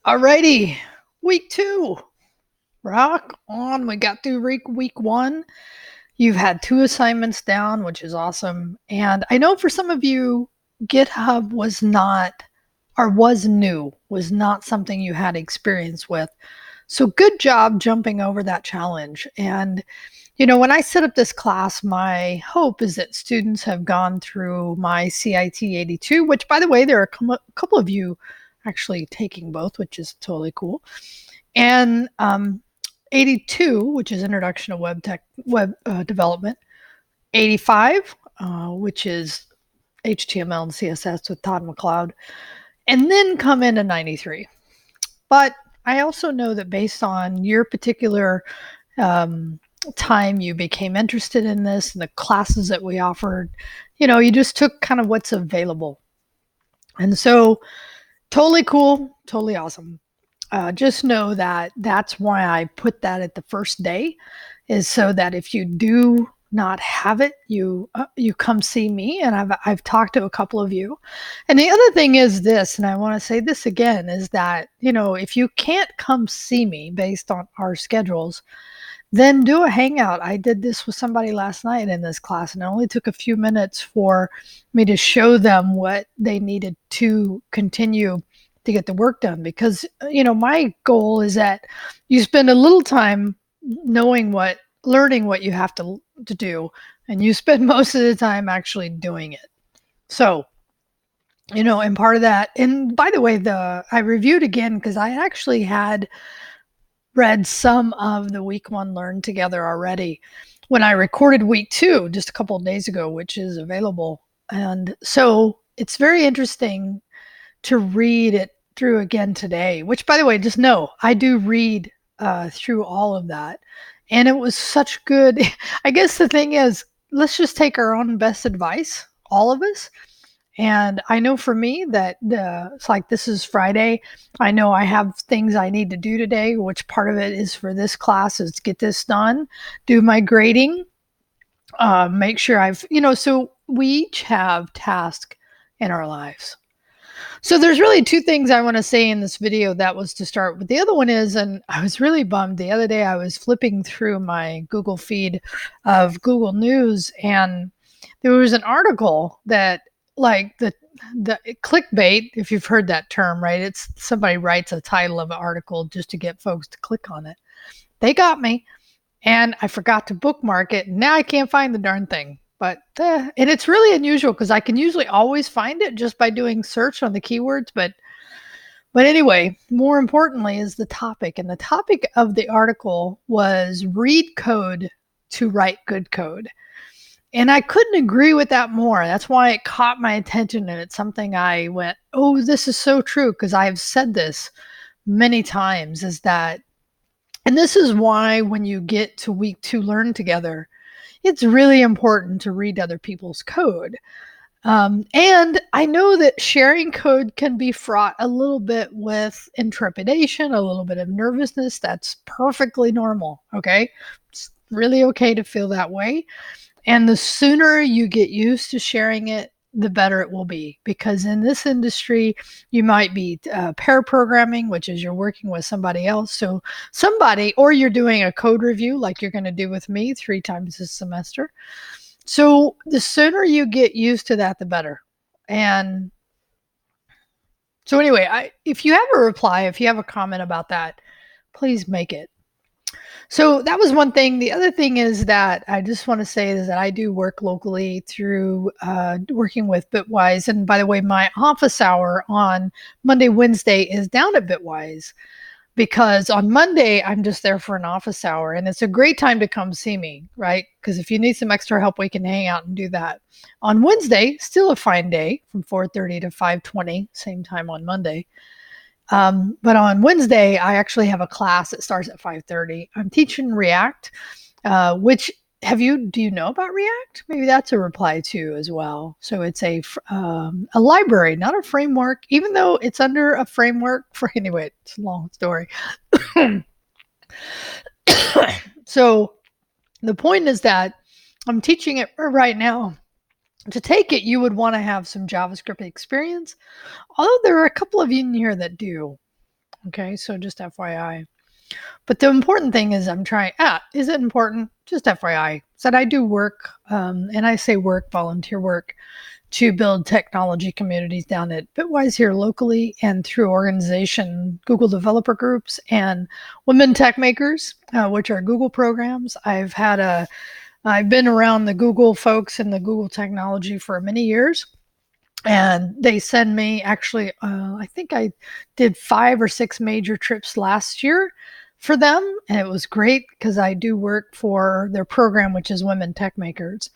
Alrighty, week 2. Rock on. We got through week 1. You've had 2 assignments down, which is awesome. And I know for some of you, GitHub was not or was new, was not something you had experience with. So good job jumping over that challenge. And when I set up this class, my hope is that students have gone through my CIT82, which, by the way, there are a couple of you actually taking both, which is totally cool. And 82, which is Introduction to Web Development. 85, which is HTML and CSS with Todd McLeod. And then come into 93. But I also know that based on your particular time you became interested in this and the classes that we offered, you just took kind of what's available. And so totally cool, totally awesome. Just know that that's why I put that at the first day, is so that if you do not have it, you come see me. And I've talked to a couple of you. And the other thing is this, and I want to say this again, is that if you can't come see me based on our schedules, then do a hangout. I did this with somebody last night in this class, and it only took a few minutes for me to show them what they needed to continue to get the work done. Because, my goal is that you spend a little time learning what you have to do, and you spend most of the time actually doing it. So, and part of that, and by the way, I reviewed again because I actually had read some of the week 1 Learn Together already when I recorded week 2 just a couple of days ago, which is available. And so it's very interesting to read it through again today, which, by the way, just know I do read through all of that. And it was such good. I guess the thing is, let's just take our own best advice, all of us. And I know for me that it's like, this is Friday. I know I have things I need to do today, which part of it is for this class is to get this done, do my grading, make sure so we each have tasks in our lives. So there's really 2 things I want to say in this video. That was to start with. The other one is, and I was really bummed the other day, I was flipping through my Google feed of Google News, and there was an article that, like, the clickbait, if you've heard that term, right? It's somebody writes a title of an article just to get folks to click on it. They got me, and I forgot to bookmark it. And now I can't find the darn thing. But and it's really unusual because I can usually always find it just by doing search on the keywords. But anyway, more importantly is the topic. And the topic of the article was read code to write good code. And I couldn't agree with that more. That's why it caught my attention. And it's something I went, oh, this is so true. Because I've said this many times, is that, and this is why when you get to week 2 Learn Together, it's really important to read other people's code. And I know that sharing code can be fraught a little bit with intrepidation, a little bit of nervousness. That's perfectly normal, okay? It's really okay to feel that way. And the sooner you get used to sharing it, the better it will be. Because in this industry, you might be pair programming, which is you're working with somebody else. So or you're doing a code review like you're going to do with me 3 times this semester. So the sooner you get used to that, the better. And so anyway, if you have a reply, if you have a comment about that, please make it. So that was one thing. The other thing is that I just want to say is that I do work locally through working with Bitwise. And by the way, my office hour on Monday, Wednesday is down at Bitwise, because on Monday, I'm just there for an office hour. And it's a great time to come see me, right? Because if you need some extra help, we can hang out and do that. On Wednesday, still a fine day from 4:30 to 5:20, same time on Monday. But on Wednesday, I actually have a class that starts at 5:30. I'm teaching React, which do you know about React? Maybe that's a reply to as well. So it's a library, not a framework, even though it's under a framework anyway, it's a long story. So the point is that I'm teaching it right now. To take it, you would want to have some JavaScript experience, although there are a couple of you in here that do. Okay, so just FYI. But the important thing is is it important? Just FYI. Said I do work, and I say work, volunteer work, to build technology communities down at Bitwise here locally and through organization Google developer groups and women tech makers, which are Google programs. I've been around the Google folks and the Google technology for many years. And they send me actually, I think I did 5 or 6 major trips last year for them. And it was great because I do work for their program, which is Women Tech Makers.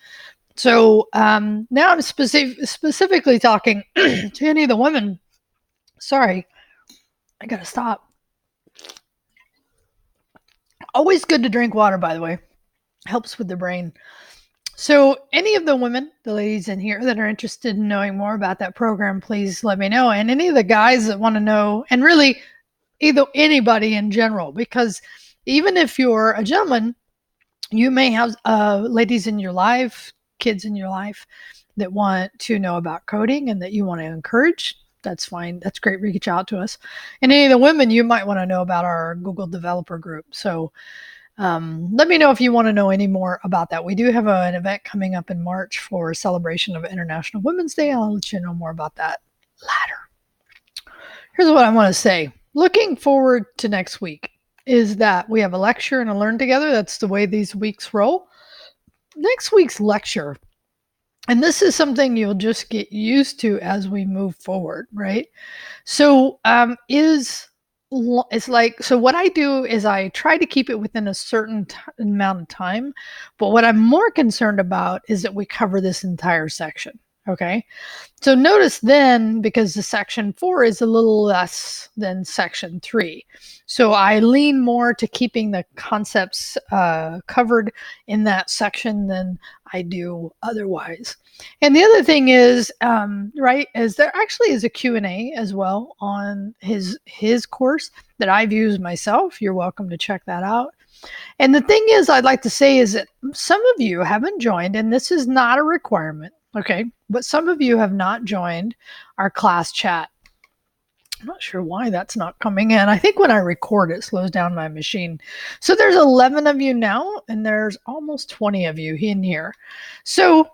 So now I'm specifically talking to any of the women. Sorry, I got to stop. Always good to drink water, by the way. Helps with the brain. So, any of the women, the ladies in here that are interested in knowing more about that program, please let me know. And any of the guys that want to know, and really either anybody in general, because even if you're a gentleman, you may have ladies in your life, kids in your life that want to know about coding and that you want to encourage. That's fine. That's great. Reach out to us. And any of the women, you might want to know about our Google developer group. So, let me know if you want to know any more about that. We do have an event coming up in March for a celebration of International Women's Day. I'll let you know more about that later. Here's what I want to say. Looking forward to next week is that we have a lecture and a learn together. That's the way these weeks roll. Next week's lecture, and this is something you'll just get used to as we move forward, right? So it's like, so what I do is I try to keep it within a certain amount of time, but what I'm more concerned about is that we cover this entire section. Okay, so notice then, because the section 4 is a little less than section 3, so I lean more to keeping the concepts covered in that section than I do otherwise. And the other thing is, right, is there actually is a Q&A as well on his course that I've used myself. You're welcome to check that out. And the thing is, I'd like to say is that some of you haven't joined, and this is not a requirement, okay? But some of you have not joined our class chat. I'm not sure why that's not coming in. I think when I record, it slows down my machine. So there's 11 of you now, and there's almost 20 of you in here. So,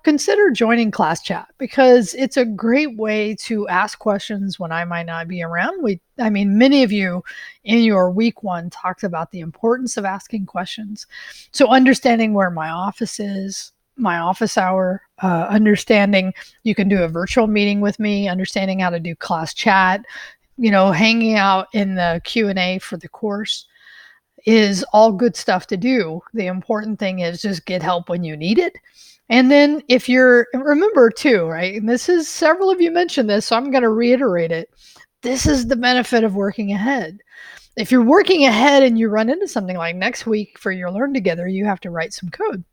consider joining class chat because it's a great way to ask questions when I might not be around. Many of you in your week 1 talked about the importance of asking questions. So understanding where my office is, my office hour, understanding you can do a virtual meeting with me, understanding how to do class chat, hanging out in the Q&A for the course is all good stuff to do. The important thing is just get help when you need it. And then remember too, right? And this is, several of you mentioned this, so I'm going to reiterate it. This is the benefit of working ahead. If you're working ahead and you run into something like next week for your Learn Together, you have to write some code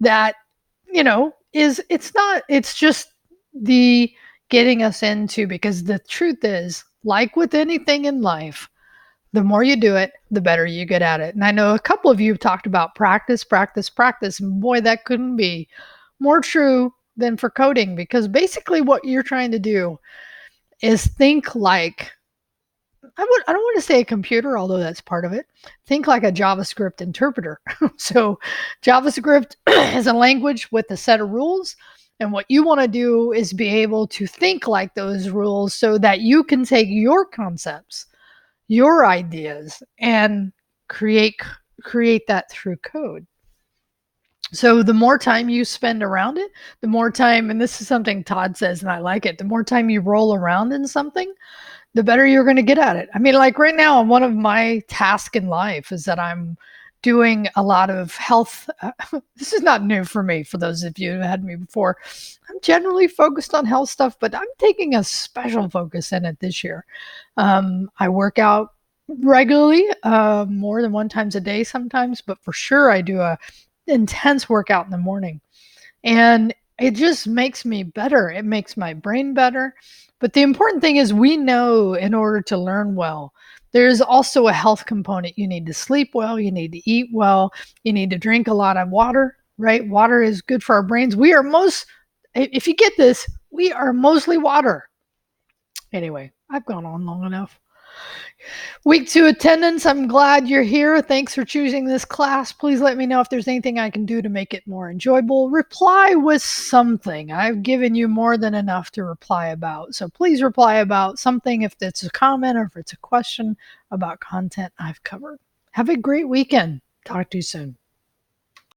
that, it's just the getting us into, because the truth is, like with anything in life, the more you do it, the better you get at it. And I know a couple of you have talked about practice, practice, practice. And boy, that couldn't be more true than for coding, because basically what you're trying to do is think like, I don't want to say a computer, although that's part of it. Think like a JavaScript interpreter. So JavaScript is a language with a set of rules. And what you want to do is be able to think like those rules so that you can take your concepts, your ideas, and create that through code. So the more time you spend around it, the more time, and this is something Todd says, and I like it, the more time you roll around in something, the better you're going to get at it. Like right now, one of my tasks in life is that I'm doing a lot of health. This is not new for me. For those of you who had me before, I'm generally focused on health stuff, but I'm taking a special focus in it this year. I work out regularly, more than 1 time a day sometimes, but for sure I do a intense workout in the morning. And it just makes me better. It makes my brain better. But the important thing is, we know in order to learn well, there's also a health component. You need to sleep well, you need to eat well, you need to drink a lot of water, right? Water is good for our brains. If you get this, we are mostly water. Anyway, I've gone on long enough. Week 2 attendance, I'm glad you're here. Thanks for choosing this class. Please let me know if there's anything I can do to make it more enjoyable. Reply with something. I've given you more than enough to reply about. So please reply about something if it's a comment or if it's a question about content I've covered. Have a great weekend. Talk to you soon.